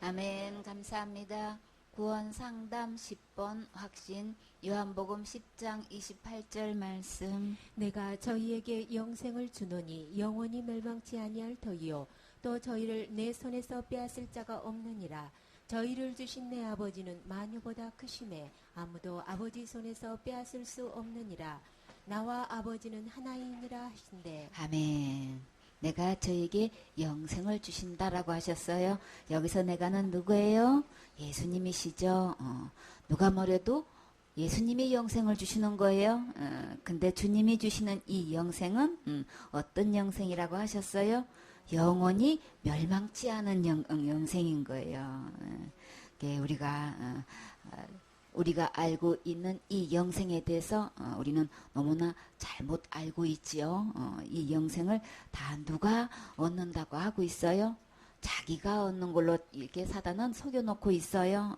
아멘. 감사합니다. 구원 상담 10번 확신 요한복음 10장 28절 말씀. 내가 저희에게 영생을 주노니 영원히 멸망치 아니할 터이요 또 저희를 내 손에서 빼앗을 자가 없느니라. 저희를 주신 내 아버지는 만유보다 크심에 아무도 아버지 손에서 빼앗을 수 없느니라. 나와 아버지는 하나이니라 하신대. 아멘. 내가 저에게 영생을 주신다라고 하셨어요. 여기서 내가는 누구예요? 예수님이시죠. 누가 뭐래도 예수님이 영생을 주시는 거예요. 근데 주님이 주시는 이 영생은 어떤 영생이라고 하셨어요? 영원히 멸망치 않은 영생인 거예요. 우리가 알고 있는 이 영생에 대해서 우리는 너무나 잘못 알고 있지요. 이 영생을 다 누가 얻는다고 하고 있어요? 자기가 얻는 걸로 이렇게 사단은 속여놓고 있어요.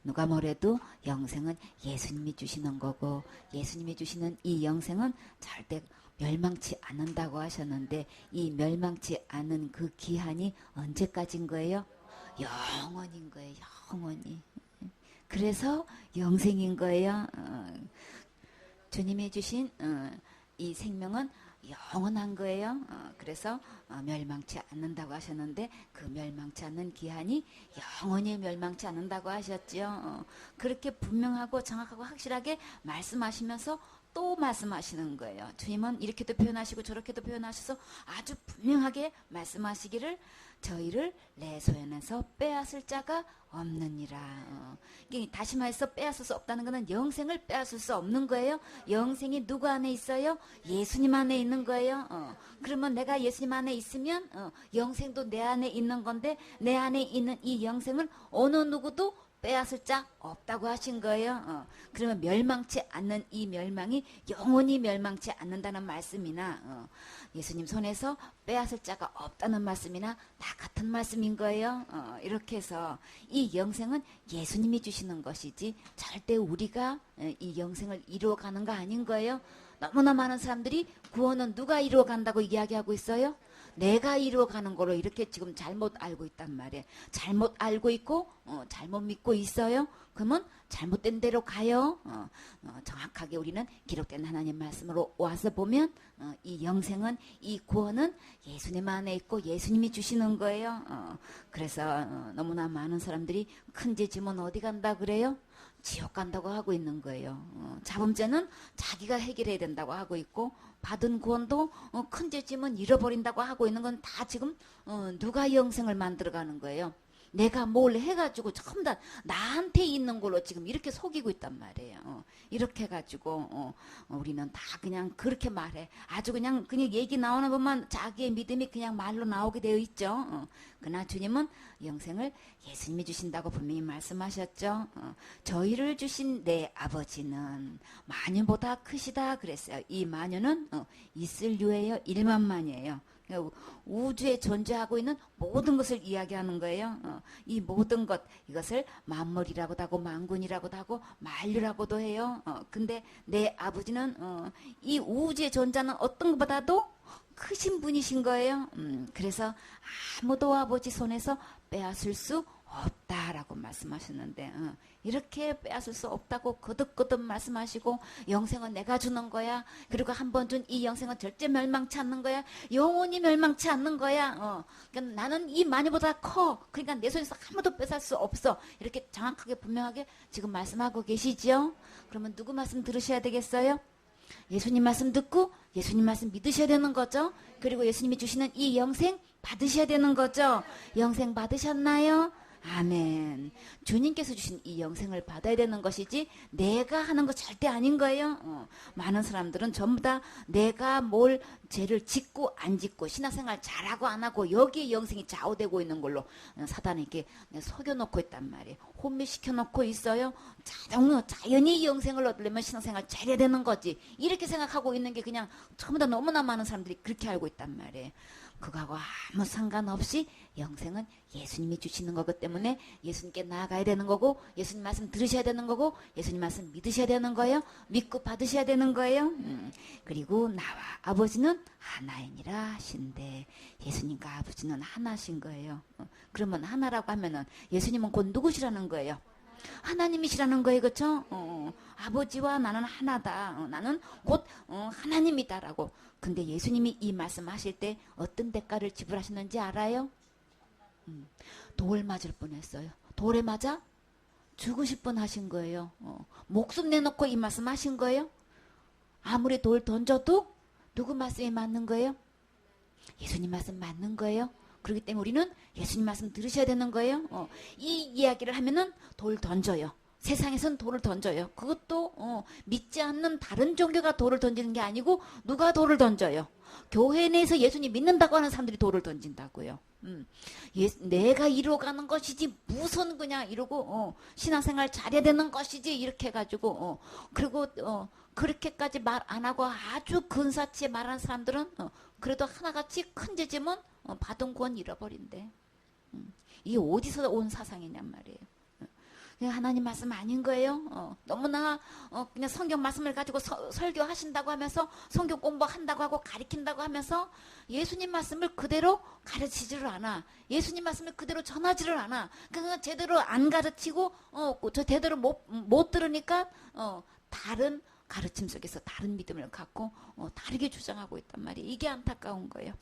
누가 뭐래도 영생은 예수님이 주시는 거고 예수님이 주시는 이 영생은 절대 멸망치 않는다고 하셨는데 이 멸망치 않은 그 기한이 언제까지인 거예요? 영원인 거예요. 영원히. 그래서 영생인 거예요. 주님이 주신 이 생명은 영원한 거예요. 그래서 멸망치 않는다고 하셨는데 그 멸망치 않는 기한이 영원히 멸망치 않는다고 하셨죠. 그렇게 분명하고 정확하고 확실하게 말씀하시면서 또 말씀하시는 거예요. 주님은 이렇게도 표현하시고 저렇게도 표현하셔서 아주 분명하게 말씀하시기를 저희를 내 손에서 빼앗을 자가 없느니라. 이게 다시 말해서 빼앗을 수 없다는 것은 영생을 빼앗을 수 없는 거예요. 영생이 누구 안에 있어요? 예수님 안에 있는 거예요. 그러면 내가 예수님 안에 있으면 영생도 내 안에 있는 건데 내 안에 있는 이 영생을 어느 누구도 빼앗을 자 없다고 하신 거예요. 그러면 멸망치 않는 이 멸망이 영원히 멸망치 않는다는 말씀이나 예수님 손에서 빼앗을 자가 없다는 말씀이나 다 같은 말씀인 거예요. 이렇게 해서 이 영생은 예수님이 주시는 것이지 절대 우리가 이 영생을 이루어가는 거 아닌 거예요. 너무나 많은 사람들이 구원은 누가 이루어간다고 이야기하고 있어요? 내가 이루어가는 거로 이렇게 지금 잘못 알고 있단 말이에요. 잘못 알고 있고 잘못 믿고 있어요. 그러면 잘못된 대로 가요. 정확하게 우리는 기록된 하나님 말씀으로 와서 보면 이 영생은 이 구원은 예수님 안에 있고 예수님이 주시는 거예요. 그래서 너무나 많은 사람들이 큰 죄 지면 어디 간다 그래요? 지옥 간다고 하고 있는 거예요. 자범죄는 자기가 해결해야 된다고 하고 있고 받은 구원도 큰 죄 지면 잃어버린다고 하고 있는 건 다 지금 누가 영생을 만들어가는 거예요. 내가 뭘 해가지고 전부 다 나한테 있는 걸로 지금 이렇게 속이고 있단 말이에요. 이렇게 해가지고 우리는 다 그냥 그렇게 말해. 아주 그냥 얘기 나오는 것만 자기의 믿음이 그냥 말로 나오게 되어 있죠. 그러나 주님은 영생을 예수님이 주신다고 분명히 말씀하셨죠. 저희를 주신 내 아버지는 마녀보다 크시다 그랬어요. 이 마녀는 있을 유예요. 1만만이에요. 우주에 존재하고 있는 모든 것을 이야기하는 거예요. 이 모든 것 이것을 만물이라고도 하고 만군이라고도 하고 만류라고도 해요. 근데 내 아버지는 이 우주에 존재하는 어떤 것보다도 크신 분이신 거예요. 그래서 아무도 아버지 손에서 빼앗을 수 없다라고 말씀하셨는데 이렇게 빼앗을 수 없다고 거듭거듭 말씀하시고 영생은 내가 주는 거야. 그리고 한 번 준 이 영생은 절대 멸망치 않는 거야. 영원히 멸망치 않는 거야. 그러니까 나는 이 마녀보다 커. 그러니까 내 손에서 아무도 뺏을 수 없어. 이렇게 정확하게 분명하게 지금 말씀하고 계시죠. 그러면 누구 말씀 들으셔야 되겠어요? 예수님 말씀 듣고 예수님 말씀 믿으셔야 되는 거죠. 그리고 예수님이 주시는 이 영생 받으셔야 되는 거죠. 영생 받으셨나요? 아멘. 주님께서 주신 이 영생을 받아야 되는 것이지 내가 하는 거 절대 아닌 거예요. 많은 사람들은 전부 다 내가 뭘 죄를 짓고 안 짓고 신앙생활 잘하고 안 하고 여기에 영생이 좌우되고 있는 걸로 사단이 이렇게 속여놓고 있단 말이에요. 혼미시켜놓고 있어요. 자연히 영생을 얻으려면 신앙생활 잘해야 되는 거지. 이렇게 생각하고 있는 게 그냥 전부 다 너무나 많은 사람들이 그렇게 알고 있단 말이에요. 그거하고 아무 상관없이 영생은 예수님이 주시는 거기 때문에 예수님께 나아가야 되는 거고 예수님 말씀 들으셔야 되는 거고 예수님 말씀 믿으셔야 되는 거예요. 믿고 받으셔야 되는 거예요. 그리고 나와 아버지는 하나이니라 하신대. 예수님과 아버지는 하나신 거예요. 그러면 하나라고 하면은 예수님은 곧 누구시라는 거예요? 하나님이시라는 거예요. 그렇죠? 아버지와 나는 하나다. 나는 곧 하나님이다라고. 근데 예수님이 이 말씀하실 때 어떤 대가를 지불하셨는지 알아요? 돌 맞을 뻔했어요. 돌에 맞아 죽으실 뻔하신 거예요. 목숨 내놓고 이 말씀하신 거예요. 아무리 돌 던져도 누구 말씀이 맞는 거예요? 예수님 말씀 맞는 거예요. 그렇기 때문에 우리는 예수님 말씀 들으셔야 되는 거예요. 이 이야기를 하면은 돌 던져요. 세상에선 돌을 던져요. 그것도 믿지 않는 다른 종교가 돌을 던지는 게 아니고 누가 돌을 던져요? 교회 내에서 예수님 믿는다고 하는 사람들이 돌을 던진다고요. 내가 이루어가는 것이지 무슨 그냥 이러고 신앙생활 잘해야 되는 것이지 이렇게 해가지고 그리고 그렇게까지 말 안 하고 아주 근사치 말하는 사람들은 그래도 하나같이 큰 죄지면 받은 구원 잃어버린대. 이게 어디서 온 사상이냔 말이에요. 그냥 하나님 말씀 아닌 거예요. 너무나 그냥 성경 말씀을 가지고 설교하신다고 하면서 성경 공부한다고 하고 가리킨다고 하면서 예수님 말씀을 그대로 가르치지를 않아. 예수님 말씀을 그대로 전하지를 않아. 그러니까 제대로 안 가르치고 저 제대로 못 들으니까 다른 가르침 속에서 다른 믿음을 갖고 다르게 주장하고 있단 말이에요. 이게 안타까운 거예요.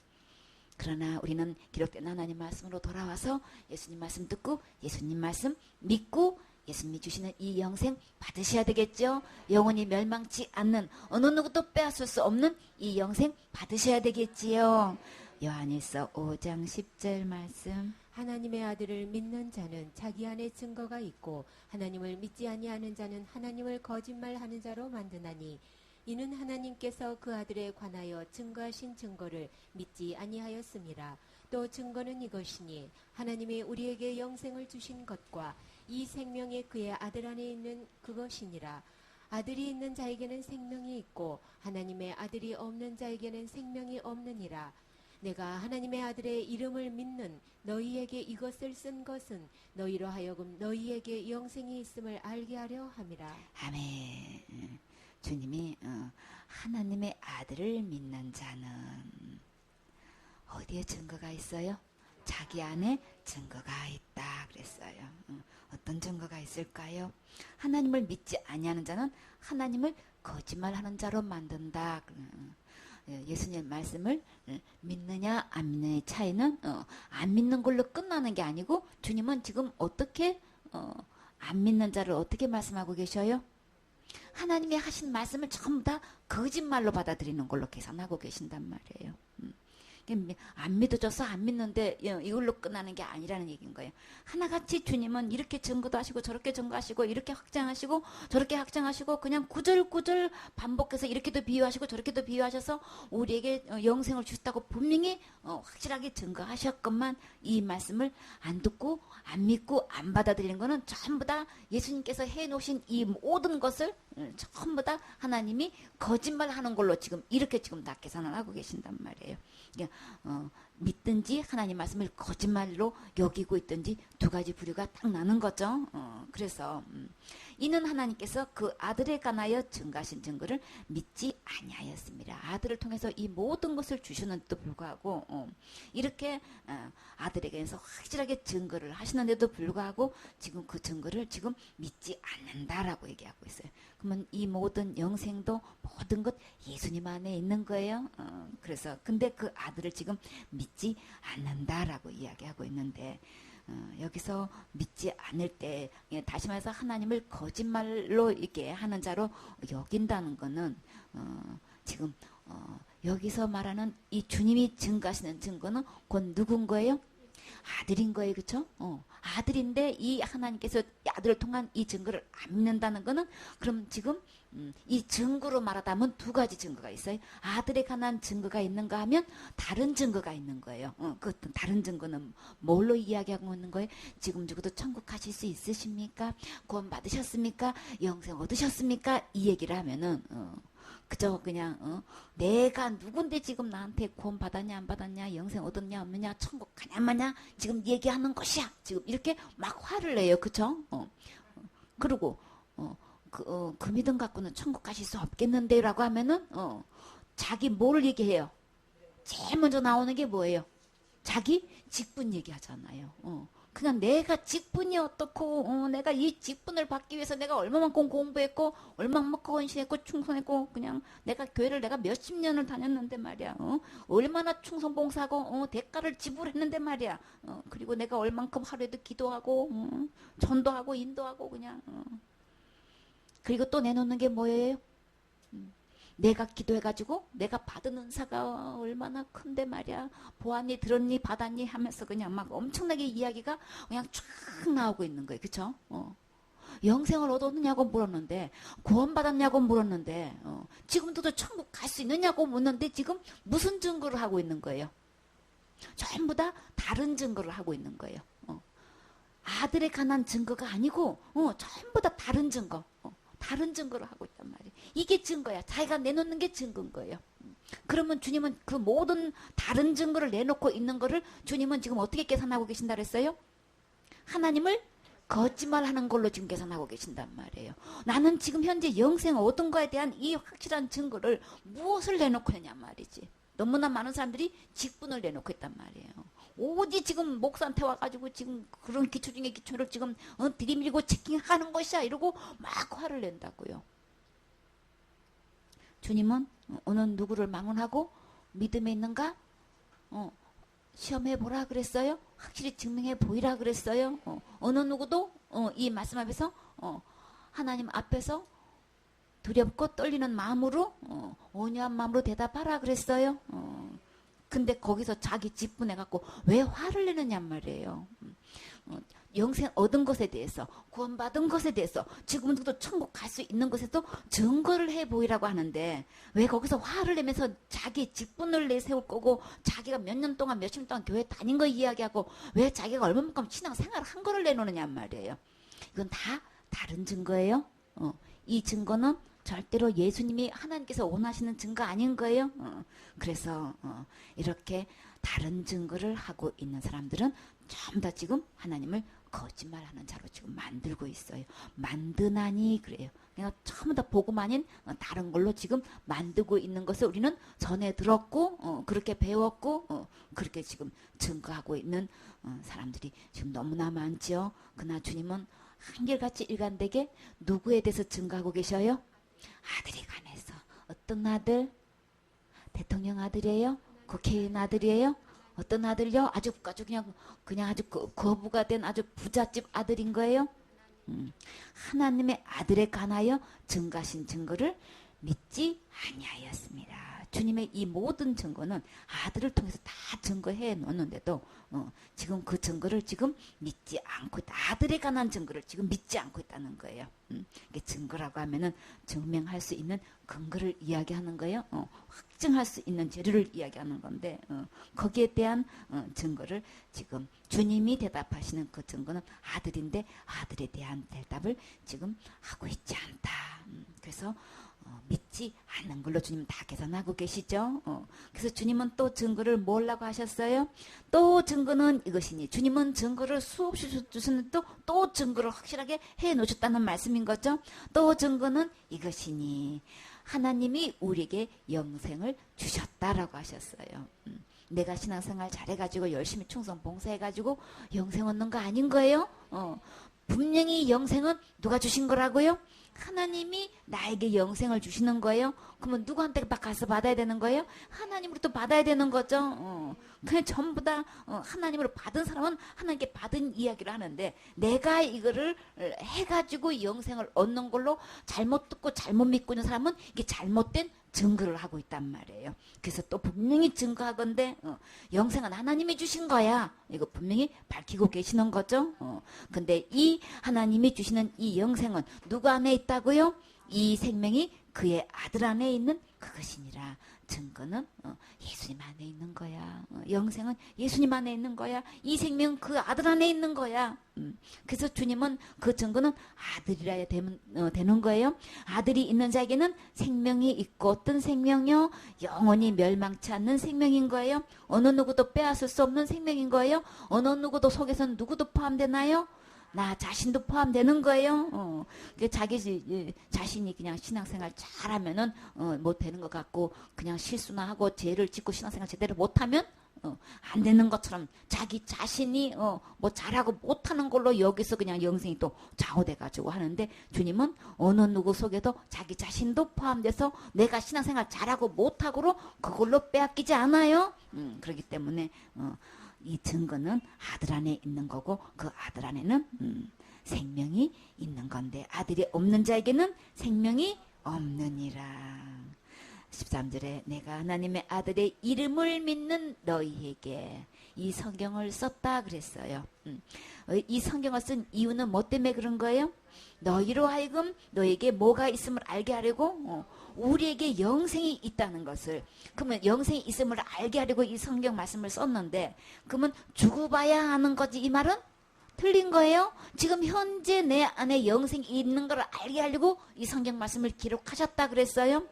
그러나 우리는 기록된 하나님 말씀으로 돌아와서 예수님 말씀 듣고 예수님 말씀 믿고 예수님이 주시는 이 영생 받으셔야 되겠죠. 영원히 멸망치 않는 어느 누구도 빼앗을 수 없는 이 영생 받으셔야 되겠지요. 요한일서 5장 10절 말씀. 하나님의 아들을 믿는 자는 자기 안에 증거가 있고 하나님을 믿지 아니하는 자는 하나님을 거짓말하는 자로 만드나니 이는 하나님께서 그 아들에 관하여 증거하신 증거를 믿지 아니하였습니다. 또 증거는 이것이니 하나님이 우리에게 영생을 주신 것과 이 생명이 그의 아들 안에 있는 그것이니라. 아들이 있는 자에게는 생명이 있고 하나님의 아들이 없는 자에게는 생명이 없느니라. 내가 하나님의 아들의 이름을 믿는 너희에게 이것을 쓴 것은 너희로 하여금 너희에게 영생이 있음을 알게 하려 함이라. 아멘. 주님이 하나님의 아들을 믿는 자는 어디에 증거가 있어요? 자기 안에 증거가 있다 그랬어요. 어떤 증거가 있을까요? 하나님을 믿지 아니하는 자는 하나님을 거짓말하는 자로 만든다. 예수님 말씀을 믿느냐 안 믿느냐의 차이는 안 믿는 걸로 끝나는 게 아니고 주님은 지금 어떻게 안 믿는 자를 어떻게 말씀하고 계셔요? 하나님이 하신 말씀을 전부 다 거짓말로 받아들이는 걸로 계산하고 계신단 말이에요. 안 믿어져서 안 믿는데 이걸로 끝나는 게 아니라는 얘기인 거예요. 하나같이 주님은 이렇게 증거도 하시고 저렇게 증거하시고 이렇게 확장하시고 저렇게 확장하시고 그냥 구절구절 반복해서 이렇게도 비유하시고 저렇게도 비유하셔서 우리에게 영생을 주셨다고 분명히 확실하게 증거하셨건만 이 말씀을 안 듣고 안 믿고 안 받아들이는 거는 전부 다 예수님께서 해놓으신 이 모든 것을 전부 다 하나님이 거짓말하는 걸로 지금 이렇게 지금 다 계산을 하고 계신단 말이에요. 믿든지 하나님 말씀을 거짓말로 여기고 있든지 두 가지 부류가 딱 나는 거죠. 그래서 이는 하나님께서 그 아들에 관하여 증거하신 증거를 믿지 아니하였습니다. 아들을 통해서 이 모든 것을 주셨는데도 불구하고 이렇게 아들에게서 확실하게 증거를 하시는데도 불구하고 지금 그 증거를 지금 믿지 않는다라고 얘기하고 있어요. 그러면 이 모든 영생도 모든 것 예수님 안에 있는 거예요. 그래서 근데 그 아들을 지금 믿지 않는다라고 이야기하고 있는데 여기서 믿지 않을 때 다시 말해서 하나님을 거짓말로 이렇게 하는 자로 여긴다는 거는 지금 여기서 말하는 이 주님이 증거하시는 증거는 곧 누군 거예요? 아들인 거예요. 그렇죠? 아들인데 이 하나님께서 아들을 통한 이 증거를 안 믿는다는 거는 그럼 지금 이 증거로 말하자면 두 가지 증거가 있어요. 아들에 관한 증거가 있는가 하면 다른 증거가 있는 거예요. 그 다른 증거는 뭘로 이야기하고 있는 거예요? 지금 죽어도 천국 가실 수 있으십니까? 구원 받으셨습니까? 영생 얻으셨습니까? 이 얘기를 하면은 그저 그냥 내가 누군데 지금 나한테 구원 받았냐 안 받았냐, 영생 얻었냐 없느냐, 천국 가냐 마냐 지금 얘기하는 것이야. 지금 이렇게 막 화를 내요. 그쵸? 그리고 그 믿음 갖고는 천국 가실 수 없겠는데 라고 하면은 자기 뭘 얘기해요? 제일 먼저 나오는 게 뭐예요? 자기 직분 얘기하잖아요. 그냥 내가 직분이 어떻고, 내가 이 직분을 받기 위해서 내가 얼마만큼 공부했고, 얼마만큼 헌신했고, 충성했고, 그냥 내가 교회를 내가 몇십 년을 다녔는데 말이야. 얼마나 충성봉사하고, 대가를 지불했는데 말이야. 그리고 내가 얼만큼 하루에도 기도하고, 전도하고, 인도하고, 그냥. 그리고 또 내놓는 게 뭐예요? 내가 기도해가지고 내가 받은 은사가 얼마나 큰데 말이야. 보았니 들었니 받았니 하면서 그냥 막 엄청나게 이야기가 그냥 쫙 나오고 있는 거예요. 그쵸? 영생을 얻었느냐고 물었는데, 구원받았냐고 물었는데, 지금도 천국 갈 수 있느냐고 묻는데 지금 무슨 증거를 하고 있는 거예요? 전부 다 다른 증거를 하고 있는 거예요. 아들에 관한 증거가 아니고 전부 다 다른 증거. 다른 증거를 하고 있단 말이에요. 이게 증거야. 자기가 내놓는 게 증거인 거예요. 그러면 주님은 그 모든 다른 증거를 내놓고 있는 거를 주님은 지금 어떻게 계산하고 계신다 그랬어요? 하나님을 거짓말하는 걸로 지금 계산하고 계신단 말이에요. 나는 지금 현재 영생 얻은 거에 대한 이 확실한 증거를 무엇을 내놓고 있냐 말이지. 너무나 많은 사람들이 직분을 내놓고 있단 말이에요. 오직 지금 목사한테 와가지고 지금 그런 기초 중에 기초를 지금 들이밀고 체킹하는 것이야 이러고 막 화를 낸다고요. 주님은 오늘 누구를 망언하고 믿음에 있는가? 시험해 보라 그랬어요. 확실히 증명해 보이라 그랬어요. 어느 누구도 이 말씀 앞에서 하나님 앞에서 두렵고 떨리는 마음으로 온유한 마음으로 대답하라 그랬어요. 근데 거기서 자기 직분해갖고 왜 화를 내느냐 말이에요. 영생 얻은 것에 대해서, 구원받은 것에 대해서, 지금도 천국 갈 수 있는 것에도 증거를 해보이라고 하는데 왜 거기서 화를 내면서 자기 직분을 내세울 거고, 자기가 몇 년 동안 몇십 년 동안 교회 다닌 거 이야기하고 왜 자기가 얼마만큼 신앙생활을 한 거를 내놓느냐 말이에요. 이건 다 다른 증거예요. 이 증거는 절대로 예수님이 하나님께서 원하시는 증거 아닌 거예요. 그래서 이렇게 다른 증거를 하고 있는 사람들은 전부 다 지금 하나님을 거짓말하는 자로 지금 만들고 있어요. 만드나니 그래요. 그냥 전부 다 복음 아닌 다른 걸로 지금 만들고 있는 것을 우리는 전에 들었고 그렇게 배웠고 그렇게 지금 증거하고 있는 사람들이 지금 너무나 많지요. 그러나 주님은 한결같이 일관되게 누구에 대해서 증거하고 계셔요? 아들에 관해서. 어떤 아들? 대통령 아들이에요? 국회의원 아들이에요? 어떤 아들요? 아주 그냥 아주 거부가 된 아주 부잣집 아들인 거예요? 하나님의 아들에 관하여 증가하신 증거를 믿지 아니하였습니다. 주님의 이 모든 증거는 아들을 통해서 다 증거해 놓는데도 지금 그 증거를 지금 믿지 않고 있다. 아들에 관한 증거를 지금 믿지 않고 있다는 거예요. 이게 증거라고 하면은 증명할 수 있는 근거를 이야기하는 거예요. 확증할 수 있는 재료를 이야기하는 건데 거기에 대한 증거를 지금 주님이 대답하시는 그 증거는 아들인데 아들에 대한 대답을 지금 하고 있지 않다. 그래서 믿지 않는 걸로 주님 다 계산하고 계시죠. 그래서 주님은 또 증거를 뭐라고 하셨어요? 또 증거는 이것이니. 주님은 증거를 수없이 주시는 또 증거를 확실하게 해놓으셨다는 말씀인 거죠. 또 증거는 이것이니 하나님이 우리에게 영생을 주셨다라고 하셨어요. 내가 신앙생활 잘해가지고 열심히 충성 봉사해가지고 영생 얻는 거 아닌 거예요? 분명히 영생은 누가 주신 거라고요? 하나님이 나에게 영생을 주시는 거예요. 그러면 누구한테 가서 받아야 되는 거예요? 하나님으로부터 받아야 되는 거죠. 그냥 전부 다 하나님으로 받은 사람은 하나님께 받은 이야기를 하는데 내가 이거를 해가지고 영생을 얻는 걸로 잘못 듣고 잘못 믿고 있는 사람은 이게 잘못된 증거를 하고 있단 말이에요. 그래서 또 분명히 증거하건대 영생은 하나님이 주신 거야. 이거 분명히 밝히고 계시는 거죠. 근데 이 하나님이 주시는 이 영생은 누구 안에 있다고요? 이 생명이 그의 아들 안에 있는 그것이니라. 증거는 예수님 안에 있는 거야. 영생은 예수님 안에 있는 거야. 이 생명은 그 아들 안에 있는 거야. 그래서 주님은 그 증거는 아들이라 되는 거예요. 아들이 있는 자에게는 생명이 있고 어떤 생명이요? 영원히 멸망치 않는 생명인 거예요. 어느 누구도 빼앗을 수 없는 생명인 거예요. 어느 누구도 속에서는 누구도 포함되나요? 나 자신도 포함되는 거예요. 자기 자신이 그냥 신앙생활 잘하면은 못 되는 것 같고 그냥 실수나 하고 죄를 짓고 신앙생활 제대로 못하면 안 되는 것처럼 자기 자신이 뭐 잘하고 못하는 걸로 여기서 그냥 영생이 또 좌우돼 가지고 하는데 주님은 어느 누구 속에도 자기 자신도 포함돼서 내가 신앙생활 잘하고 못하고로 그걸로 빼앗기지 않아요. 그렇기 때문에 이 증거는 아들 안에 있는 거고 그 아들 안에는 생명이 있는 건데 아들이 없는 자에게는 생명이 없느니라. 13절에 내가 하나님의 아들의 이름을 믿는 너희에게 이 성경을 썼다 그랬어요. 이 성경을 쓴 이유는 뭐 때문에 그런 거예요? 너희로 하여금 너에게 뭐가 있음을 알게 하려고 우리에게 영생이 있다는 것을. 그러면 영생이 있음을 알게 하려고 이 성경 말씀을 썼는데 그러면 죽어봐야 하는 거지 이 말은? 틀린 거예요. 지금 현재 내 안에 영생이 있는 걸 알게 하려고 이 성경 말씀을 기록하셨다 그랬어요.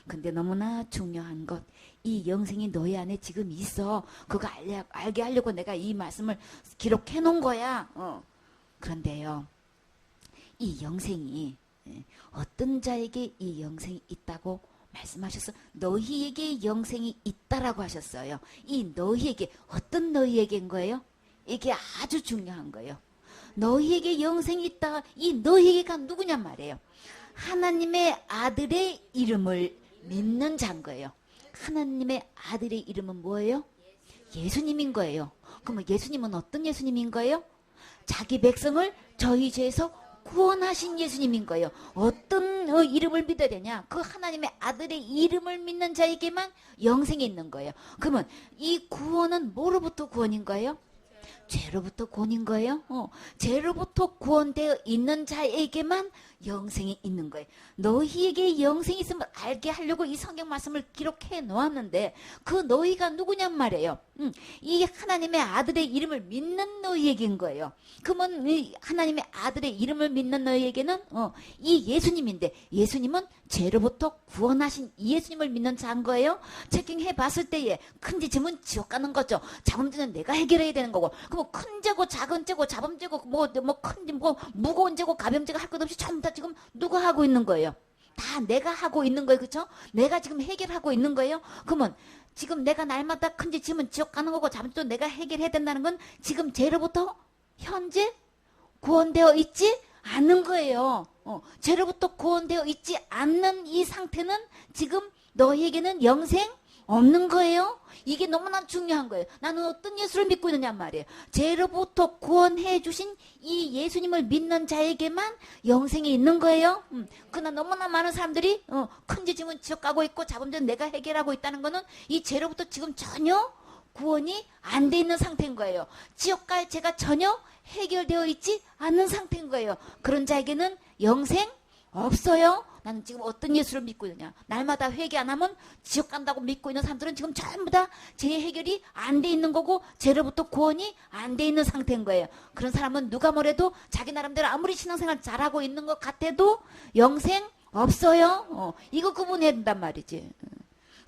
근데 너무나 중요한 것, 이 영생이 너희 안에 지금 있어. 그거 알게 하려고 내가 이 말씀을 기록해 놓은 거야. 그런데요, 이 영생이 어떤 자에게 이 영생이 있다고 말씀하셔서 너희에게 영생이 있다라고 하셨어요. 이 너희에게, 어떤 너희에게인 거예요? 이게 아주 중요한 거예요. 너희에게 영생이 있다. 이 너희에게가 누구냔 말이에요. 하나님의 아들의 이름을 믿는 자인 거예요. 하나님의 아들의 이름은 뭐예요? 예수님인 거예요. 그러면 예수님은 어떤 예수님인 거예요? 자기 백성을 저희 죄에서 구원하신 예수님인 거예요. 어떤 이름을 믿어야 되냐? 그 하나님의 아들의 이름을 믿는 자에게만 영생이 있는 거예요. 그러면 이 구원은 뭐로부터 구원인 거예요? 죄로부터 구원인 거예요. 죄로부터 구원되어 있는 자에게만 영생이 있는 거예요. 너희에게 영생이 있음을 알게 하려고 이 성경 말씀을 기록해 놓았는데 그 너희가 누구냔 말이에요. 이 하나님의 아들의 이름을 믿는 너희에게인 거예요. 그러면 이 하나님의 아들의 이름을 믿는 너희에게는 이 예수님인데 예수님은 죄로부터 구원하신 이 예수님을 믿는 자인 거예요. 체킹해 봤을 때에 큰 죄지면 지옥 가는 거죠. 작은 죄는 내가 해결해야 되는 거고. 그럼 큰 죄고 작은 죄고 잡음 죄고 뭐 무거운 죄고 가벼운 죄고 할 것 없이 전부 다 지금 누가 하고 있는 거예요? 다 내가 하고 있는 거예요. 그렇죠? 내가 지금 해결하고 있는 거예요. 그러면 지금 내가 날마다 큰 죄 지면 지옥 가는 거고 잡음 죄도 내가 해결해야 된다는 건 지금 죄로부터 현재 구원되어 있지 않는 거예요. 죄로부터 구원되어 있지 않는 이 상태는 지금 너희에게는 영생 없는 거예요. 이게 너무나 중요한 거예요. 나는 어떤 예수를 믿고 있느냐 말이에요. 죄로부터 구원해 주신 이 예수님을 믿는 자에게만 영생이 있는 거예요. 그러나 너무나 많은 사람들이 큰 죄 지면 지옥 가고 있고 잡은 죄는 내가 해결하고 있다는 거는 이 죄로부터 지금 전혀 구원이 안 돼 있는 상태인 거예요. 지옥 갈 죄가 전혀 해결되어 있지 않는 상태인 거예요. 그런 자에게는 영생 없어요. 나는 지금 어떤 예수를 믿고 있느냐. 날마다 회개 안 하면 지옥 간다고 믿고 있는 사람들은 지금 전부 다 죄 해결이 안 돼 있는 거고 죄로부터 구원이 안 돼 있는 상태인 거예요. 그런 사람은 누가 뭐래도 자기 나름대로 아무리 신앙생활 잘하고 있는 것 같아도 영생 없어요. 이거 구분해야 된단 말이지.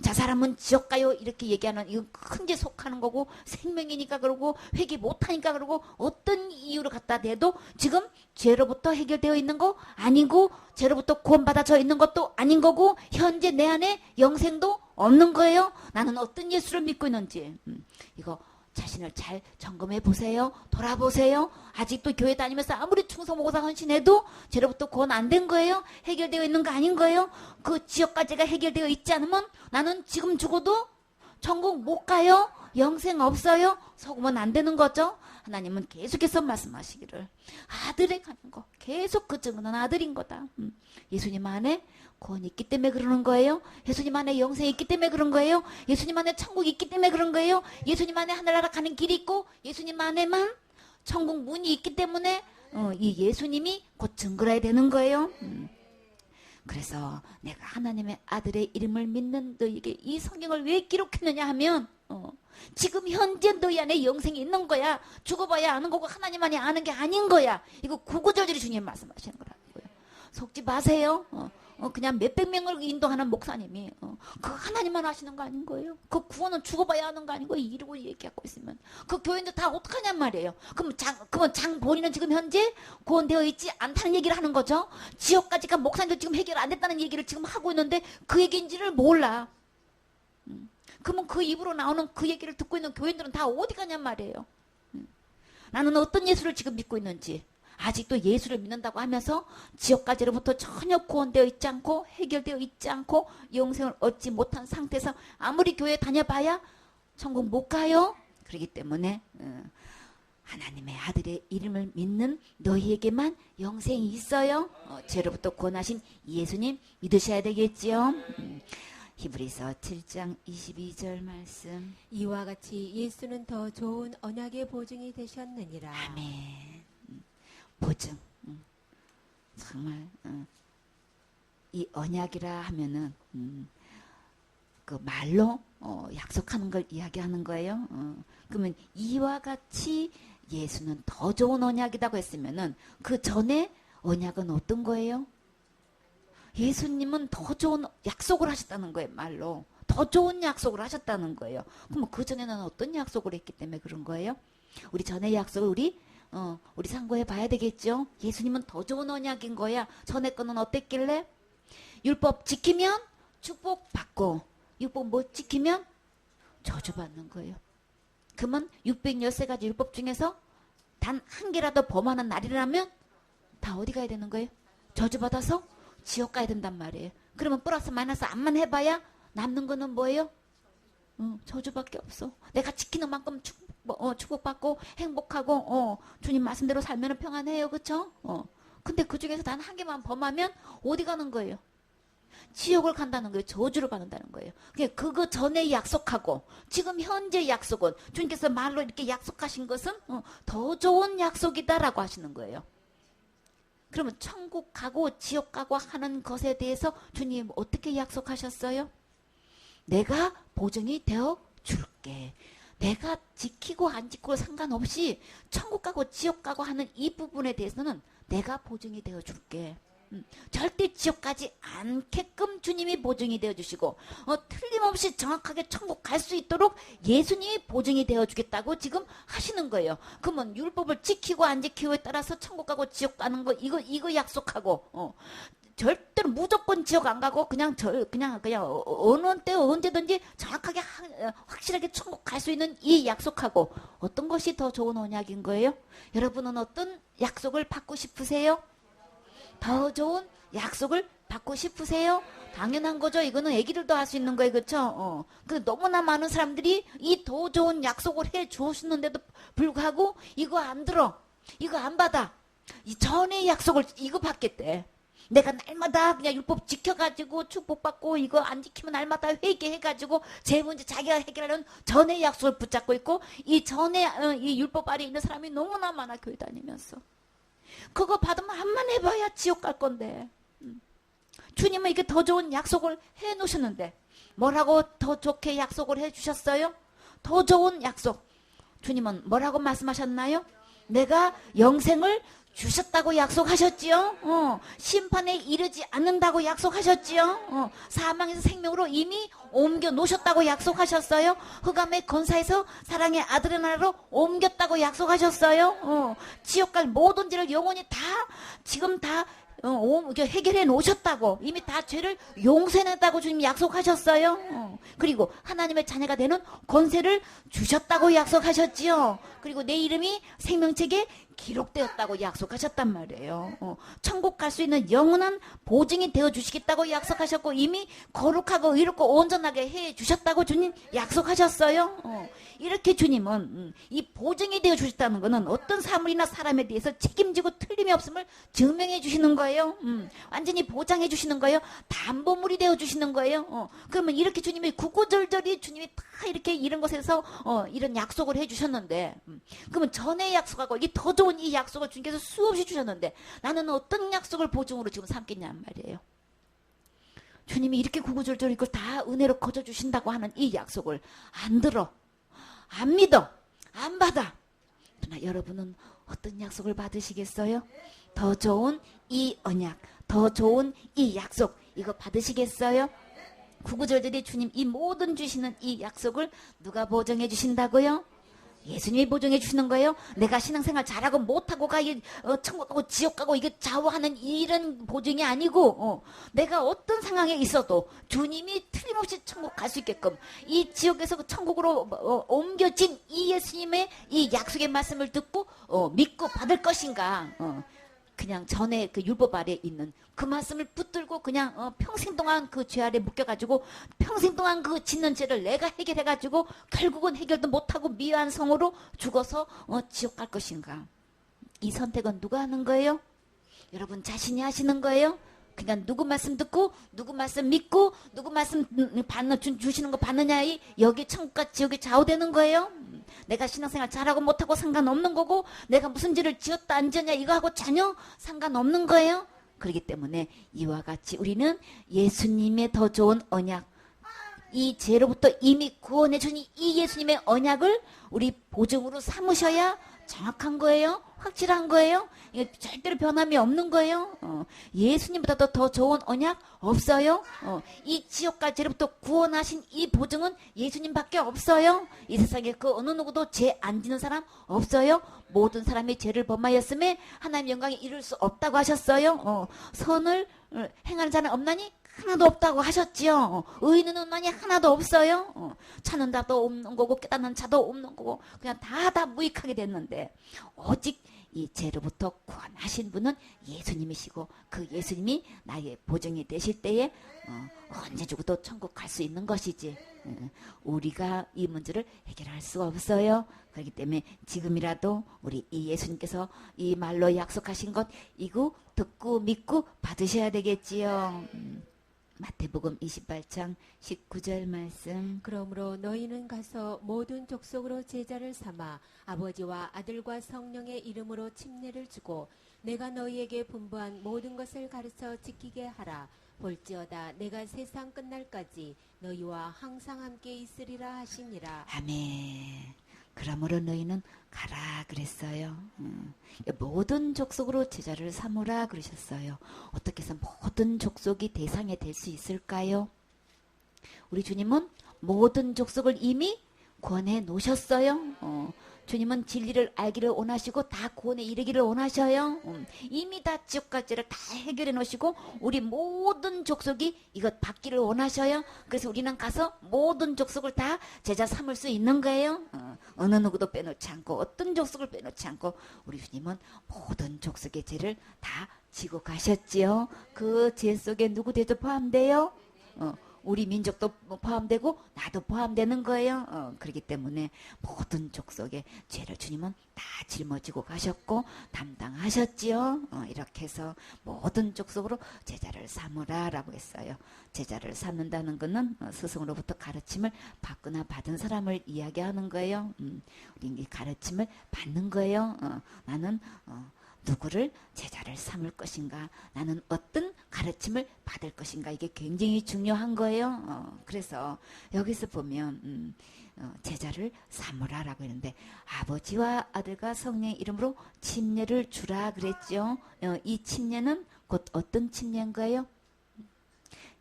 자 사람은 지옥 가요 이렇게 얘기하는 이건 큰 죄 속하는 거고 생명이니까 그러고 회개 못하니까 그러고 어떤 이유로 갖다 대도 지금 죄로부터 해결되어 있는 거 아니고 죄로부터 구원받아져 있는 것도 아닌 거고 현재 내 안에 영생도 없는 거예요. 나는 어떤 예수를 믿고 있는지 이거 자신을 잘 점검해 보세요. 돌아보세요. 아직도 교회 다니면서 아무리 충성모사 헌신해도 죄로부터 구원 안 된 거예요. 해결되어 있는 거 아닌 거예요. 그 지옥까지가 해결되어 있지 않으면 나는 지금 죽어도 천국 못 가요. 영생 없어요. 속으면 안 되는 거죠. 하나님은 계속해서 말씀하시기를 아들에 가는 거 계속 그 증거는 아들인 거다. 예수님 안에 구원이 있기 때문에 그러는 거예요. 예수님 안에 영생이 있기 때문에 그런 거예요. 예수님 안에 천국이 있기 때문에 그런 거예요. 예수님 안에 하늘나라 가는 길이 있고 예수님 안에만 천국 문이 있기 때문에 이 예수님이 곧 증거해야 되는 거예요. 그래서 내가 하나님의 아들의 이름을 믿는 너에게 이 성경을 왜 기록했느냐 하면 지금 현재 너희 안에 영생이 있는 거야. 죽어봐야 아는 거고 하나님만이 아는 게 아닌 거야. 이거 구구절절히 주님 말씀하시는 거라고요. 속지 마세요. 그냥 몇백 명을 인도하는 목사님이 그 하나님만 아시는 거 아닌 거예요. 그 구원은 죽어봐야 하는 거 아닌 거예요. 이러고 얘기하고 있으면 그 교인들 다 어떡하냔 말이에요. 그러면 장 본인은 지금 현재 구원되어 있지 않다는 얘기를 하는 거죠. 지옥까지 간 목사님도 지금 해결 안 됐다는 얘기를 지금 하고 있는데 그 얘기인지를 몰라. 그러면 그 입으로 나오는 그 얘기를 듣고 있는 교인들은 다 어디 가냔 말이에요. 나는 어떤 예수를 지금 믿고 있는지, 아직도 예수를 믿는다고 하면서 지옥까지로부터 전혀 구원되어 있지 않고 해결되어 있지 않고 영생을 얻지 못한 상태에서 아무리 교회 다녀봐야 천국 못 가요. 그렇기 때문에 하나님의 아들의 이름을 믿는 너희에게만 영생이 있어요. 죄로부터 구원하신 예수님 믿으셔야 되겠지요. 히브리서 7장 22절 말씀. 이와 같이 예수는 더 좋은 언약의 보증이 되셨느니라. 아멘. 보증. 정말 이 언약이라 하면은 그 말로 약속하는 걸 이야기하는 거예요. 그러면 이와 같이 예수는 더 좋은 언약이라고 했으면은 그 전에 언약은 어떤 거예요? 예수님은 더 좋은 약속을 하셨다는 거예요. 말로 더 좋은 약속을 하셨다는 거예요. 그럼 그 전에는 어떤 약속을 했기 때문에 그런 거예요? 우리 전의 약속을 우리 상고해 봐야 되겠죠. 예수님은 더 좋은 언약인 거야. 전에 거는 어땠길래? 율법 지키면 축복받고 율법 못 지키면 저주받는 거예요. 그러면 613가지 율법 중에서 단 한 개라도 범하는 날이라면 다 어디 가야 되는 거예요? 저주받아서 지옥 가야 된단 말이에요. 그러면 플러스 마이너스 암만 해봐야 남는 거는 뭐예요? 저주밖에 없어. 내가 지키는 만큼 축복받고 행복하고 주님 말씀대로 살면 평안해요. 그쵸? 근데 그 중에서 단 한 개만 범하면 어디 가는 거예요? 지옥을 간다는 거예요. 저주를 받는다는 거예요. 그거 전에 약속하고 지금 현재 약속은 주님께서 말로 이렇게 약속하신 것은 더 좋은 약속이다라고 하시는 거예요. 그러면 천국 가고 지옥 가고 하는 것에 대해서 주님 어떻게 약속하셨어요? 내가 보증이 되어 줄게. 내가 지키고 안 지키고 상관없이 천국 가고 지옥 가고 하는 이 부분에 대해서는 내가 보증이 되어 줄게. 절대 지옥 가지 않게끔 주님이 보증이 되어 주시고 틀림없이 정확하게 천국 갈 수 있도록 예수님이 보증이 되어 주겠다고 지금 하시는 거예요. 그러면 율법을 지키고 안 지키고에 따라서 천국 가고 지옥 가는 거 이거 약속하고 절대로 무조건 지옥 안 가고 그냥 어느 때 언제든지 정확하게 확실하게 천국 갈 수 있는 이 약속하고 어떤 것이 더 좋은 언약인 거예요? 여러분은 어떤 약속을 받고 싶으세요? 더 좋은 약속을 받고 싶으세요? 당연한 거죠. 이거는 애기들도 할 수 있는 거예요. 그렇죠? 너무나 많은 사람들이 이 더 좋은 약속을 해 주었는데도 불구하고 이거 안 들어. 이거 안 받아. 이 전의 약속을 이거 받겠대. 내가 날마다 그냥 율법 지켜가지고 축복받고 이거 안 지키면 날마다 회개해가지고 제 문제 자기가 해결하는 전의 약속을 붙잡고 있고 이 전에 이 율법 아래에 있는 사람이 너무나 많아. 교회 다니면서. 그거 받으면 한만 해봐야 지옥 갈 건데 주님은 이게 더 좋은 약속을 해 놓으셨는데 뭐라고 더 좋게 약속을 해 주셨어요? 더 좋은 약속 주님은 뭐라고 말씀하셨나요? 내가 영생을 주셨다고 약속하셨지요. 심판에 이르지 않는다고 약속하셨지요. 사망에서 생명으로 이미 옮겨 놓으셨다고 약속하셨어요. 흑암의 권사에서 사랑의 아들의 나라로 옮겼다고 약속하셨어요. 지옥 갈 모든 죄를 영원히 다 지금 다 해결해 놓으셨다고 이미 다 죄를 용서해냈다고 주님이 약속하셨어요. 그리고 하나님의 자녀가 되는 권세를 주셨다고 약속하셨지요. 그리고 내 이름이 생명책에 기록되었다고 약속하셨단 말이에요. 천국 갈 수 있는 영원한 보증이 되어주시겠다고 약속하셨고 이미 거룩하고 의롭고 온전하게 해주셨다고 주님 약속하셨어요. 이렇게 주님은 이 보증이 되어주셨다는 것은 어떤 사물이나 사람에 대해서 책임지고 틀림이 없음을 증명해 주시는 거예요. 완전히 보장해 주시는 거예요. 담보물이 되어주시는 거예요. 그러면 이렇게 주님이 구구절절히 주님이 다 이렇게 이런 것에서 이런 약속을 해주셨는데 그러면 전에 약속하고 이 더 좋은 이 약속을 주님께서 수없이 주셨는데 나는 어떤 약속을 보증으로 지금 삼겠냔 말이에요. 주님이 이렇게 구구절절 이걸 다 은혜로 거저주신다고 하는 이 약속을 안 들어, 안 믿어, 안 받아. 그러나 여러분은 어떤 약속을 받으시겠어요? 더 좋은 이 언약, 더 좋은 이 약속, 이거 받으시겠어요? 구구절절히 주님 이 모든 주시는 이 약속을 누가 보증해 주신다고요? 예수님이 보증해 주시는 거예요. 내가 신앙생활 잘하고 못하고 천국 가고 지옥 가고 이게 좌우하는 이런 보증이 아니고, 내가 어떤 상황에 있어도 주님이 틀림없이 천국 갈 수 있게끔 이 지옥에서 천국으로 옮겨진 이 예수님의 이 약속의 말씀을 듣고 믿고 받을 것인가. 그냥 전에 그 율법 아래 있는 그 말씀을 붙들고 그냥 평생 동안 그 죄 아래 묶여가지고 평생 동안 그 짓는 죄를 내가 해결해가지고 결국은 해결도 못하고 미완 성으로 죽어서 지옥 갈 것인가. 이 선택은 누가 하는 거예요? 여러분 자신이 하시는 거예요? 그냥 누구 말씀 듣고 누구 말씀 믿고 누구 말씀 주시는 거 받느냐, 여기 천국과 지옥이 좌우되는 거예요? 내가 신앙생활 잘하고 못하고 상관없는 거고, 내가 무슨 죄를 지었다 안 지었냐 이거하고 전혀 상관없는 거예요. 그렇기 때문에 이와 같이 우리는 예수님의 더 좋은 언약, 이 죄로부터 이미 구원해 주니 이 예수님의 언약을 우리 보증으로 삼으셔야 정확한 거예요. 확실한 거예요. 이게 절대로 변함이 없는 거예요. 예수님보다도 더 좋은 언약 없어요. 이 지옥과 죄로부터 구원하신 이 보증은 예수님밖에 없어요. 이 세상에 그 어느 누구도 죄 안 지는 사람 없어요. 모든 사람이 죄를 범하였음에 하나님 영광에 이룰 수 없다고 하셨어요. 선을 행하는 자는 없나니 하나도 없다고 하셨지요. 의인은 없나니 하나도 없어요. 찾는 자도 없는 거고 깨닫는 자도 없는 거고 그냥 다 무익하게 됐는데, 오직 이 죄로부터 구원하신 분은 예수님이시고 그 예수님이 나의 보증이 되실 때에 언제 죽어도 천국 갈 수 있는 것이지, 우리가 이 문제를 해결할 수가 없어요. 그렇기 때문에 지금이라도 우리 이 예수님께서 이 말로 약속하신 것 이거 듣고 믿고 받으셔야 되겠지요. 마태복음 28장 19절 말씀. 그러므로 너희는 가서 모든 족속으로 제자를 삼아 아버지와 아들과 성령의 이름으로 침례를 주고 내가 너희에게 분부한 모든 것을 가르쳐 지키게 하라. 볼지어다 내가 세상 끝날까지 너희와 항상 함께 있으리라 하시니라. 아멘. 그러므로 너희는 가라 그랬어요. 모든 족속으로 제자를 삼으라 그러셨어요. 어떻게 해서 모든 족속이 대상이 될 수 있을까요? 우리 주님은 모든 족속을 이미 구원해 놓으셨어요. 주님은 진리를 알기를 원하시고 다 구원에 이르기를 원하셔요. 이미 다 지옥과 죄를 다 해결해 놓으시고 우리 모든 족속이 이것 받기를 원하셔요. 그래서 우리는 가서 모든 족속을 다 제자 삼을 수 있는 거예요. 어느 누구도 빼놓지 않고 어떤 족속을 빼놓지 않고 우리 주님은 모든 족속의 죄를 다 지고 가셨지요. 그 죄 속에 누구 죄도 포함돼요? 우리 민족도 포함되고 나도 포함되는 거예요. 그렇기 때문에 모든 족속의 죄를 주님은 다 짊어지고 가셨고 담당하셨지요. 이렇게 해서 모든 족속으로 제자를 삼으라 라고 했어요. 제자를 삼는다는 것은 스승으로부터 가르침을 받거나 받은 사람을 이야기하는 거예요. 우리 가르침을 받는 거예요. 나는 누구를 제자를 삼을 것인가, 나는 어떤 가르침을 받을 것인가, 이게 굉장히 중요한 거예요. 그래서 여기서 보면 제자를 삼으라 라고 했는데 아버지와 아들과 성령의 이름으로 침례를 주라 그랬죠. 이 침례는 곧 어떤 침례인가요?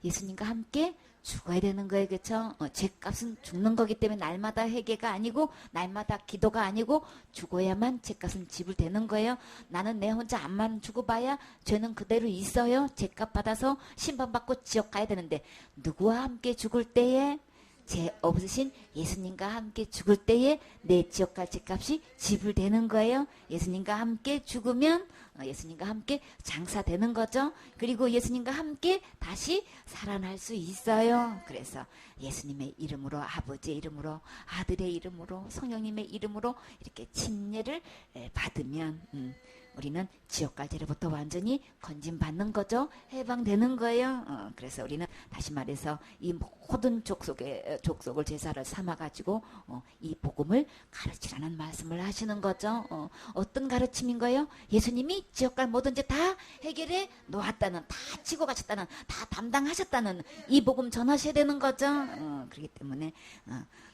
예수님과 함께 죽어야 되는 거예요. 그렇죠? 죄값은 죽는 거기 때문에 날마다 회개가 아니고 날마다 기도가 아니고 죽어야만 죄값은 지불되는 거예요. 나는 내 혼자 암만 죽어봐야 죄는 그대로 있어요. 죄값 받아서 심판받고 지옥 가야 되는데 누구와 함께 죽을 때에 죄 없으신 예수님과 함께 죽을 때에 내 지옥 갈 죄값이 지불되는 거예요. 예수님과 함께 죽으면 예수님과 함께 장사되는 거죠. 그리고 예수님과 함께 다시 살아날 수 있어요. 그래서 예수님의 이름으로, 아버지의 이름으로, 아들의 이름으로, 성령님의 이름으로 이렇게 침례를 받으면 우리는 지옥 갈 죄로부터 완전히 건진받는 거죠. 해방되는 거예요. 그래서 우리는 다시 말해서 이 모든 족속을 제사를 삼아가지고 이 복음을 가르치라는 말씀을 하시는 거죠. 어떤 가르침인 거예요? 예수님이 지옥 갈 모든 죄 다 해결해 놓았다는, 다 치고 가셨다는, 다 담당하셨다는 이 복음 전하셔야 되는 거죠. 그렇기 때문에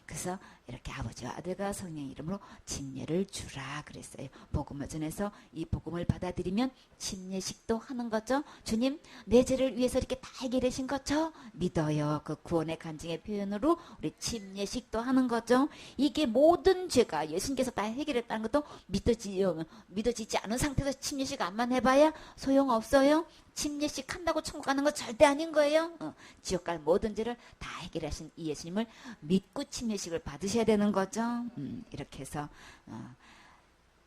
그래서 이렇게 아버지와 아들과 성령 이름으로 침례를 주라 그랬어요. 복음을 전해서 이 복음을 받아들이면 침례식도 하는 거죠. 주님 내 죄를 위해서 이렇게 다 해결하신 거죠. 믿어요. 그 구원의 간증의 표현으로 우리 침례식도 하는 거죠. 이게 모든 죄가 예수님께서 다 해결했다는 것도 믿어지지 않은 상태에서 침례식 안만 해봐야 소용없어요. 침례식 한다고 천국 가는 거 절대 아닌 거예요. 지옥 갈 모든 죄를 다 해결하신 이 예수님을 믿고 침례식을 받으셔야 되는 거죠. 이렇게 해서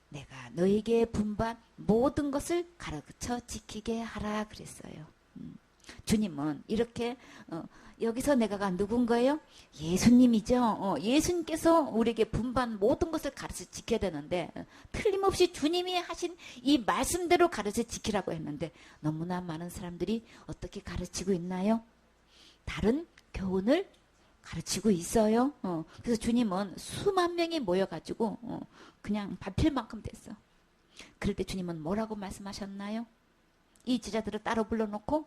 내가 너에게 분반 모든 것을 가르쳐 지키게 하라 그랬어요. 주님은 이렇게 여기서 내가가 누군가요? 예수님이죠. 예수님께서 우리에게 분반 모든 것을 가르쳐 지켜야 되는데 틀림없이 주님이 하신 이 말씀대로 가르쳐 지키라고 했는데 너무나 많은 사람들이 어떻게 가르치고 있나요? 다른 교훈을 가르치고 있어요. 그래서 주님은 수만 명이 모여가지고 그냥 밟힐 만큼 됐어. 그럴 때 주님은 뭐라고 말씀하셨나요? 이 제자들을 따로 불러놓고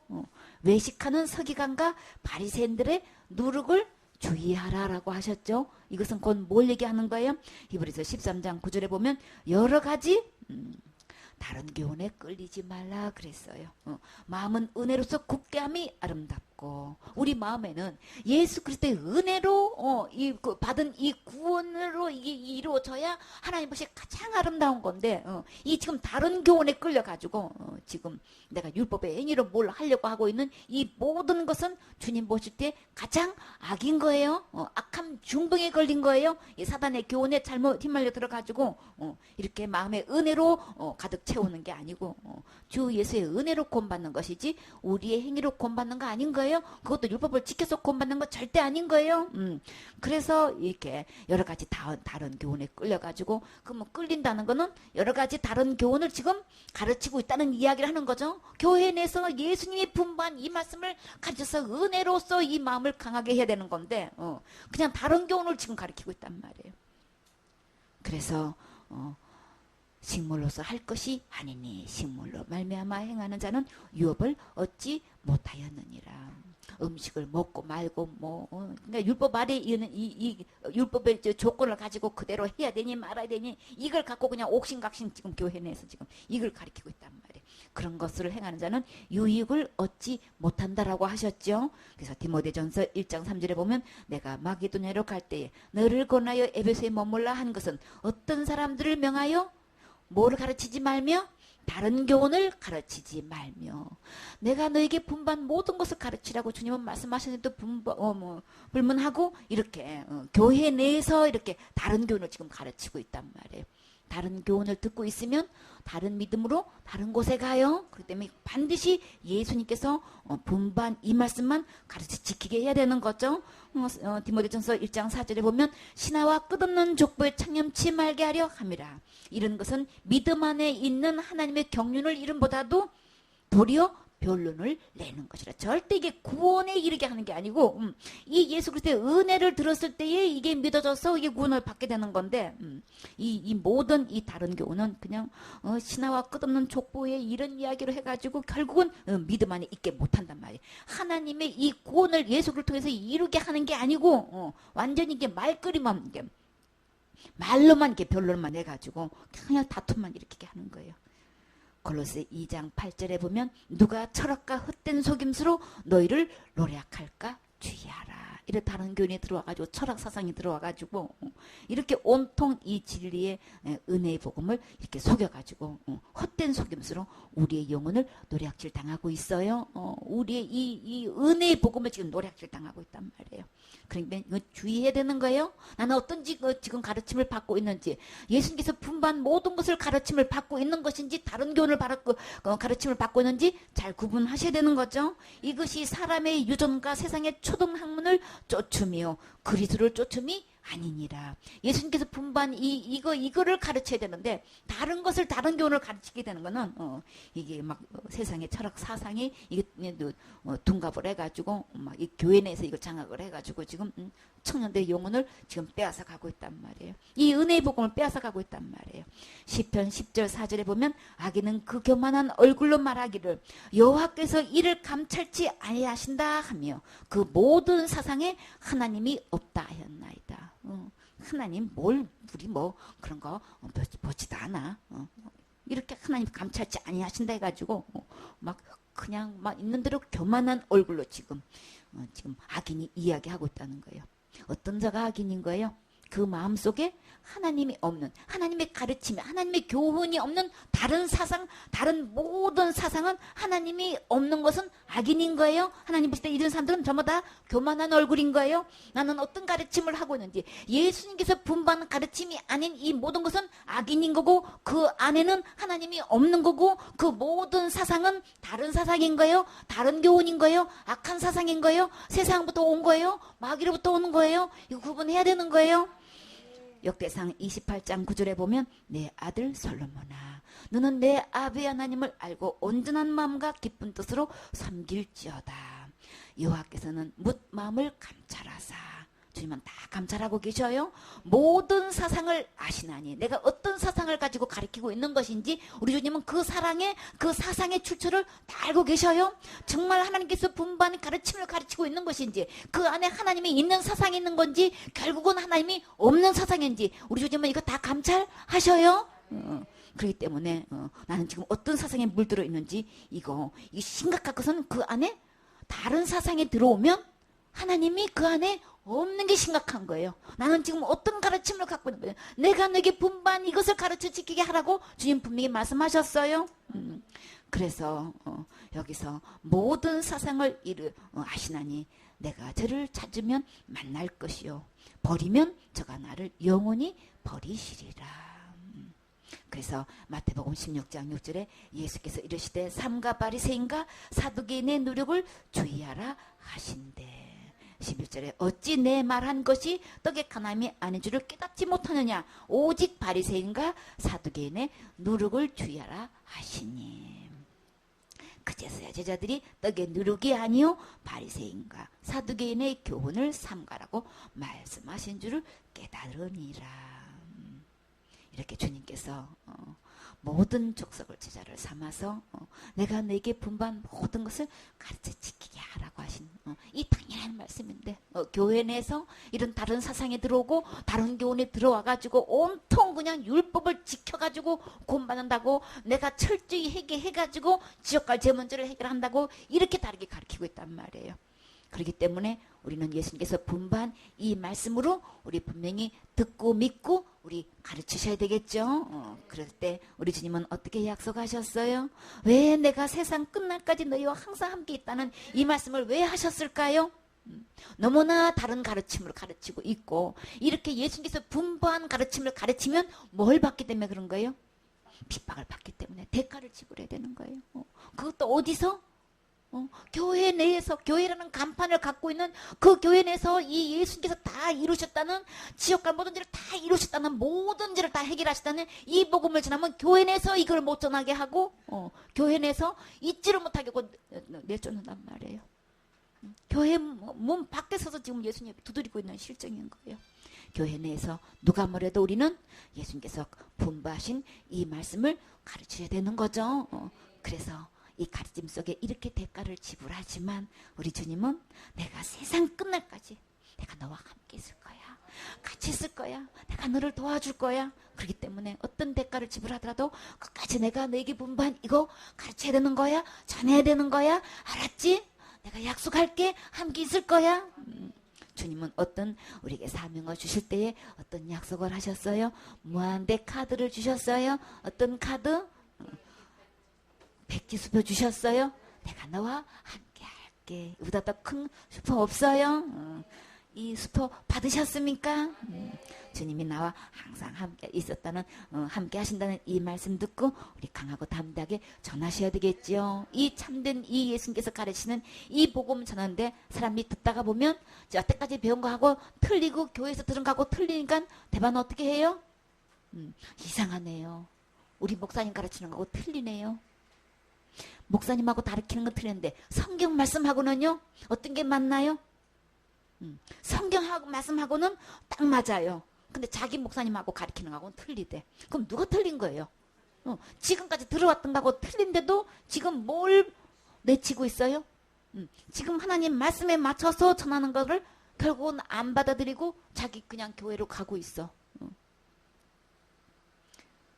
외식하는 서기관과 바리새인들의 누룩을 주의하라라고 하셨죠. 이것은 곧 뭘 얘기하는 거예요? 히브리서 13장 9절에 보면 여러 가지 다른 교훈에 끌리지 말라 그랬어요. 마음은 은혜로서 굳게함이 아름답고 우리 마음에는 예수 그리스도의 은혜로 받은 이 구원으로 이게 이루어져야 하나님 것이 가장 아름다운 건데 이 지금 다른 교훈에 끌려가지고 지금 내가 율법의 행위로 뭘 하려고 하고 있는 이 모든 것은 주님 보실 때 가장 악인 거예요. 악함 중독에 걸린 거예요. 이 사단의 교훈에 잘못 휘말려 들어가지고 이렇게 마음의 은혜로 가득 채우는 게 아니고 주 예수의 은혜로 구원받는 것이지 우리의 행위로 구원받는 거 아닌 거예요. 그것도 율법을 지켜서 구원받는 거 절대 아닌 거예요. 그래서 이렇게 여러 가지 다른 교훈에 끌려가지고 그러면 끌린다는 거는 여러 가지 다른 교훈을 지금 가르치고 있다는 이야기를 하는 거죠. 교회 내에서 예수님이 분부한 이 말씀을 가르쳐서 은혜로서 이 마음을 강하게 해야 되는 건데 그냥 다른 교훈을 지금 가르치고 있단 말이에요. 그래서 식물로서 할 것이 아니니 식물로 말미암아 행하는 자는 유업을 얻지 못하였느니라. 음식을 먹고 말고 그러니까 율법 아래 이 율법의 조건을 가지고 그대로 해야 되니 말아야 되니 이걸 갖고 그냥 옥신각신 지금 교회 내에서 지금 이걸 가리키고 있단 말이에요. 그런 것을 행하는 자는 유익을 얻지 못한다라고 하셨죠. 그래서 디모데전서 1장 3절에 보면 내가 마게도냐로 갈 때에 너를 권하여 에베소에 머물라 한 것은 어떤 사람들을 명하여 뭐를 가르치지 말며 다른 교훈을 가르치지 말며 내가 너에게 분반 모든 것을 가르치라고 주님은 말씀하셨는데도 불문하고 이렇게 교회 내에서 이렇게 다른 교훈을 지금 가르치고 있단 말이에요. 다른 교훈을 듣고 있으면 다른 믿음으로 다른 곳에 가요. 그렇기 때문에 반드시 예수님께서 분반 이 말씀만 가르쳐 지키게 해야 되는 거죠. 디모데전서 1장 4절에 보면 신하와 끝없는 족보에 창념치 말게 하려 함이라. 이런 것은 믿음 안에 있는 하나님의 경륜을 이름보다도 도리어 변론을 내는 것이라. 절대 이게 구원에 이르게 하는 게 아니고 이 예수 그리스도의 은혜를 들었을 때에 이게 믿어져서 이게 구원을 받게 되는 건데 이 모든 이 다른 교훈은 그냥 신하와 끝없는 족보에 이런 이야기로 해가지고 결국은 믿음 안에 있게 못한단 말이에요. 하나님의 이 구원을 예수를 통해서 이루게 하는 게 아니고 완전히 이게 말거리만 이게 말로만 이렇게 변론만 해가지고 그냥 다툼만 일으키게 하는 거예요. 골로새 2장 8절에 보면 누가 철학과 헛된 속임수로 너희를 노략할까 주의하라. 이렇게 다른 교훈이 들어와가지고 철학 사상이 들어와가지고 이렇게 온통 이 진리의 은혜의 복음을 이렇게 속여가지고 헛된 속임수로 우리의 영혼을 노략질 당하고 있어요. 우리의 이 은혜의 복음을 지금 노략질 당하고 있단 말이에요. 그러니까 이거 주의해야 되는 거예요. 나는 어떤 지금 가르침을 받고 있는지 예수님께서 분반 모든 것을 가르침을 받고 있는 것인지 다른 교훈을 가르침을 받고 있는지 잘 구분하셔야 되는 거죠. 이것이 사람의 유전과 세상의 초등학문을 쫓음이요 그리스도를 쫓음이 아니니라. 예수님께서 분반 이거를 가르쳐야 되는데 다른 것을 다른 교훈을 가르치게 되는 거는 이게 막 세상의 철학 사상이 이게 둔갑을 해가지고 막 이 교회 내에서 이걸 장악을 해가지고 지금 청년들의 영혼을 지금 빼앗아 가고 있단 말이에요. 이 은혜의 복음을 빼앗아 가고 있단 말이에요. 시편 10절 4절에 보면 악인은 그 교만한 얼굴로 말하기를 여호와께서 이를 감찰치 아니하신다 하며 그 모든 사상에 하나님이 없다 하였나이다. 하나님 우리 그런 거 보지도 않아. 이렇게 하나님 감찰치 아니하신다 해가지고 막 그냥 막 있는 대로 교만한 얼굴로 지금 악인이 이야기하고 있다는 거예요. 어떤 자가 악인인 거예요? 그 마음속에 하나님이 없는, 하나님의 가르침이, 하나님의 교훈이 없는 다른 사상, 다른 모든 사상은 하나님이 없는 것은 악인인 거예요. 하나님 보실 때 이런 사람들은 전부 다 교만한 얼굴인 거예요. 나는 어떤 가르침을 하고 있는지, 예수님께서 분반한 가르침이 아닌 이 모든 것은 악인인 거고, 그 안에는 하나님이 없는 거고, 그 모든 사상은 다른 사상인 거예요. 다른 교훈인 거예요. 악한 사상인 거예요. 세상부터 온 거예요. 마귀로부터 오는 거예요. 이거 구분해야 되는 거예요. 역대상 28장 9절에 보면 내 아들 솔로몬아 너는 내 아비 하나님을 알고 온전한 마음과 기쁜 뜻으로 섬길지어다. 여호와께서는 뭇 마음을 감찰하사 주님은 다 감찰하고 계셔요. 모든 사상을 아시나니 내가 어떤 사상을 가지고 가르치고 있는 것인지 우리 주님은 그 사상의 출처를 다 알고 계셔요. 정말 하나님께서 분반의 가르침을 가르치고 있는 것인지 그 안에 하나님이 있는 사상이 있는 건지 결국은 하나님이 없는 사상인지 우리 주님은 이거 다 감찰하셔요. 그렇기 때문에 나는 지금 어떤 사상에 물들어 있는지 이거 심각한 것은 그 안에 다른 사상에 들어오면 하나님이 그 안에 없는 게 심각한 거예요. 나는 지금 어떤 가르침을 갖고 있는 거예요. 내가 너에게 분반 이것을 가르쳐 지키게 하라고 주님 분명히 말씀하셨어요. 그래서 여기서 모든 사상을 아시나니 내가 저를 찾으면 만날 것이요 버리면 저가 나를 영원히 버리시리라. 그래서 마태복음 16장 6절에 예수께서 이르시되 삼가 바리새인과 사두개인의 누룩을 주의하라 하신대. 11절에 어찌 내 말한 것이 떡의 하나님이 아닌 줄을 깨닫지 못하느냐 오직 바리새인과 사두개인의 누룩을 주의하라 하시니. 그제서야 제자들이 떡의 누룩이 아니요 바리새인과 사두개인의 교훈을 삼가라고 말씀하신 줄을 깨달으니라. 이렇게 주님께서 모든 족속을 제자를 삼아서 내가 내게 분반 모든 것을 가르쳐 지키게 하라고 하신 이 당연한 말씀인데 교회 내에서 이런 다른 사상에 들어오고 다른 교훈에 들어와가지고 온통 그냥 율법을 지켜가지고 구원받는다고 내가 철저히 해가지고 지옥갈 제 문제를 해결한다고 이렇게 다르게 가르치고 있단 말이에요. 그렇기 때문에 우리는 예수님께서 분반 이 말씀으로 우리 분명히 듣고 믿고 우리 가르치셔야 되겠죠. 그럴 때 우리 주님은 어떻게 약속하셨어요? 왜 내가 세상 끝날까지 너희와 항상 함께 있다는 이 말씀을 왜 하셨을까요? 너무나 다른 가르침을 가르치고 있고 이렇게 예수님께서 분반 가르침을 가르치면 뭘 받기 때문에 그런 거예요? 핍박을 받기 때문에 대가를 지불해야 되는 거예요. 그것도 어디서? 교회 내에서 교회라는 간판을 갖고 있는 그 교회 내에서 이 예수님께서 다 이루셨다는 지옥과 모든 죄를 다 이루셨다는 모든 죄를 다 해결하셨다는 이 복음을 전하면 교회 내에서 이걸 못 전하게 하고 교회 내에서 잊지를 못하게 하고 내쫓는단 말이에요. 교회 문 밖에 서서 지금 예수님 두드리고 있는 실정인 거예요. 교회 내에서 누가 뭐래도 우리는 예수님께서 분부하신 이 말씀을 가르쳐야 되는 거죠. 그래서 이 가르침 속에 이렇게 대가를 지불하지만 우리 주님은 내가 세상 끝날까지 내가 너와 함께 있을 거야. 같이 있을 거야. 내가 너를 도와줄 거야. 그렇기 때문에 어떤 대가를 지불하더라도 끝까지 내가 너에게 분반 이거 가르쳐야 되는 거야. 전해야 되는 거야. 알았지? 내가 약속할게. 함께 있을 거야. 주님은 어떤 우리에게 사명을 주실 때에 어떤 약속을 하셨어요? 무한대 카드를 주셨어요. 어떤 카드? 백지수표 주셨어요. 내가 너와 함께 할게. 이보다 더 큰 수표 없어요. 이 수표 받으셨습니까? 주님이 나와 항상 함께 있었다는 함께 하신다는 이 말씀 듣고 우리 강하고 담대하게 전하셔야 되겠지요. 이 참된 이 예수님께서 가르치는 이 복음 전하는데 사람이 듣다가 보면 여태까지 배운 거하고 틀리고 교회에서 들은 거하고 틀리니까 대반 어떻게 해요? 이상하네요. 우리 목사님 가르치는 거하고 틀리네요. 목사님하고 가르치는 건 틀렸는데 성경 말씀하고는요 어떤 게 맞나요? 성경하고 말씀하고는 딱 맞아요. 근데 자기 목사님하고 가르치는 거하고는 틀리대. 그럼 누가 틀린 거예요? 지금까지 들어왔던 거하고 틀린데도 지금 뭘 내치고 있어요? 지금 하나님 말씀에 맞춰서 전하는 거를 결국은 안 받아들이고 자기 그냥 교회로 가고 있어.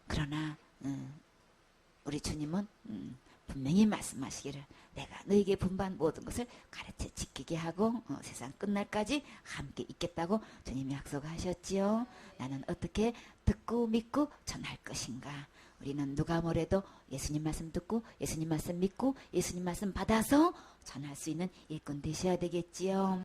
그러나 우리 주님은 분명히 말씀하시기를 내가 너에게 분반 모든 것을 가르쳐 지키게 하고 세상 끝날까지 함께 있겠다고 주님이 약속하셨지요. 나는 어떻게 듣고 믿고 전할 것인가. 우리는 누가 뭐래도 예수님 말씀 듣고 예수님 말씀 믿고 예수님 말씀 받아서 전할 수 있는 일꾼 되셔야 되겠지요.